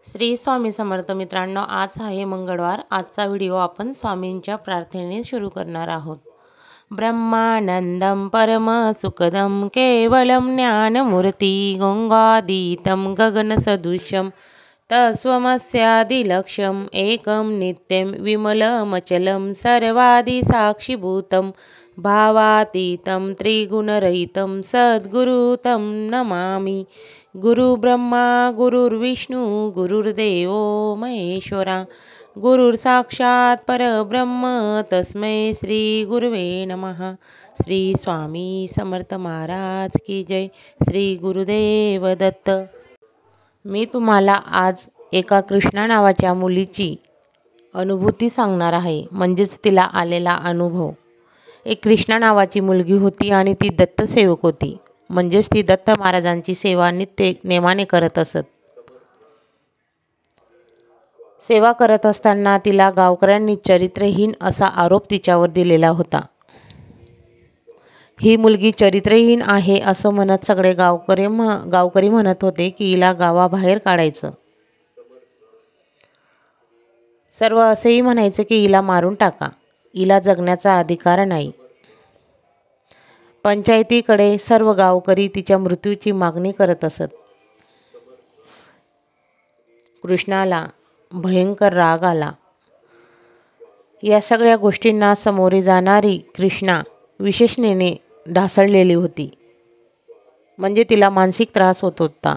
श्री स्वामी समर्थ मित्रांनो, आज आहे मंगळवार। आजचा व्हिडिओ आपण स्वामींच्या प्रार्थनेने सुरू करणार आहोत। ब्रह्मानंदं परम सुखदं केवलं ज्ञानमूर्ति गंगातीतं गगनसदृशं तस्वमस्यादिलक्ष्यम् एकं नित्यं विमलमचलं सर्वादिसाक्षिभूतं भावातीतं त्रिगुणरहितं सद्गुरुं नमामि। गुरु ब्रह्मा गुरुर्विष्णू गुरुर्देवो महेश्वरा गुरुर्साक्षात् परब्रह्म तस्मै श्री गुरुवे नमः। श्री स्वामी समर्थ महाराज की जय। श्री गुरुदेव दत्त। मी तुम्हाला आज एका कृष्णा नावाच्या मुलीची अनुभूती सांगणार आहे, म्हणजेच तिला आलेला अनुभव। एक कृष्णा नावाची मुलगी होती आणि ती दत्तसेवक होती, म्हणजेच ती दत्त महाराजांची सेवा नित्य नेमाने करत असत। सेवा करत असताना तिला गावकऱ्यांनी चरित्रहीन असा आरोप तिच्यावर दिलेला होता। ही मुलगी चरित्रहीन आहे असं म्हणत सगळे गावकरी म्हणत होते की हिला गावाबाहेर काढायचं। सर्व असेही म्हणायचे की हिला मारून टाका, हिला जगण्याचा अधिकार नाही। पंचायतीकडे सर्व गावकरी तिच्या मृत्यूची मागणी करत असत। कृष्णाला भयंकर राग आला। या सगळ्या गोष्टींना सामोरी जाणारी कृष्णा विशेषणेने ढासळलेली होती, म्हणजे तिला मानसिक त्रास होत होता।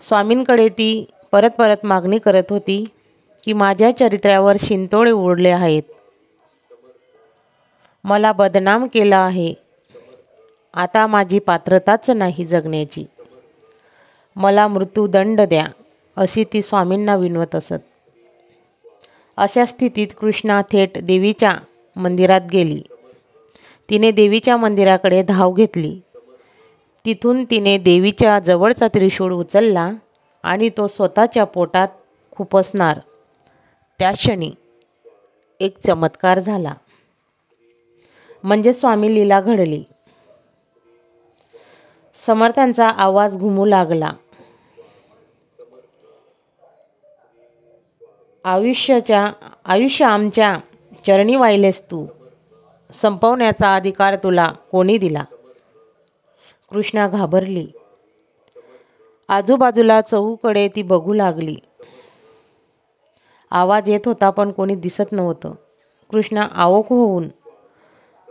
स्वामींकडे ती परत परत मागणी करत होती की माझ्या चरित्रावर शिंतोडे उडले आहेत, मला बदनाम केलं आहे, आता माझी पात्रताच नाही जगण्याची, मला मृत्यूदंड द्या, अशी ती स्वामींना विनवत असत। अशा स्थितीत कृष्णा थेट देवीच्या मंदिरात गेली। तिने देवीच्या मंदिराकडे धाव घेतली। तिथून तिने देवीच्या जवळचा त्रिशूळ उचलला आणि तो स्वतःच्या पोटात खुपसणार त्या क्षणी एक चमत्कार झाला, म्हणजे स्वामी लीला घडली। समर्थांचा आवाज घुमू लागला। आयुष्य आमच्या चरणी वाहिलेस तू, संपवण्याचा अधिकार तुला कोणी दिला? कृष्णा घाबरली। आजूबाजूला चहूकडे ती बघू लागली। आवाज येत होता पण कोणी दिसत नव्हतं। कृष्णा आवाक होऊन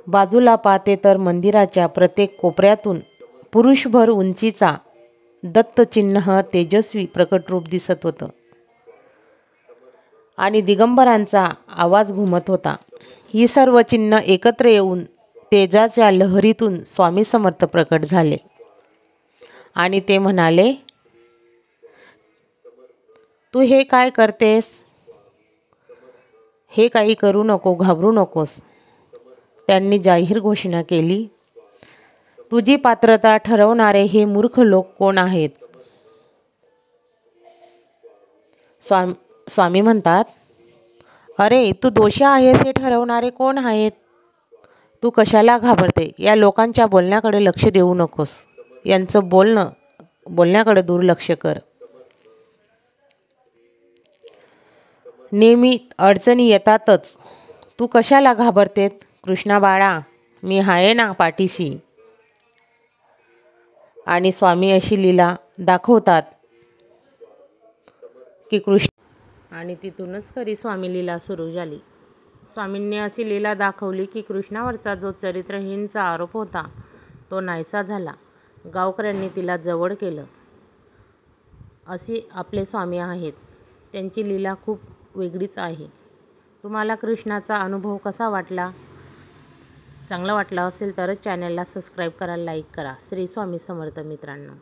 बाजूला पाहते तर मंदिराच्या प्रत्येक कोपऱ्यातून पुरुषभर उंचीचा दत्तचिन्ह तेजस्वी प्रकट रूप दिसत होतं आणि दिगंबरांचा आवाज घुमत होता। ही सर्व चिन्ह एकत्र येऊन तेजाच्या लहरीतून स्वामी समर्थ प्रकट झाले आणि ते म्हणाले, तू हे काय करतेस? हे काही करू नको, घाबरू नकोस। त्यांनी जाहीर घोषणा केली, तुझी पात्रता ठरवणारे हे मूर्ख लोक कोण आहेत? स्वामी म्हणतात, अरे तू दोषी आहेस हे ठरवणारे कोण आहेत? तू कशाला घाबरते? या लोकांच्या बोलण्याकडे लक्ष देऊ नकोस, यांचं बोलण्याकडे दुर्लक्ष कर। नेहमी अडचणी येतातच, तू कशाला घाबरते? कृष्णा बाळा, मी आहे ना पाठीशी। आणि स्वामी अशी लीला दाखवतात की आणि तिथूनच खरी स्वामी लीला सुरू झाली। स्वामींनी अशी लीला दाखवली की कृष्णावरचा जो चरित्रहीनचा आरोप होता तो नाहीसा झाला। गावकऱ्यांनी तिला जवळ केलं। अशी आपले स्वामी आहेत, त्यांची लीला खूप वेगळीच आहे। तुम्हाला कृष्णाचा अनुभव कसा वाटला? चांगला वाटला असेल तरच चॅनलला सबस्क्राईब करा, लाईक करा। श्री स्वामी समर्थ मित्रांनो।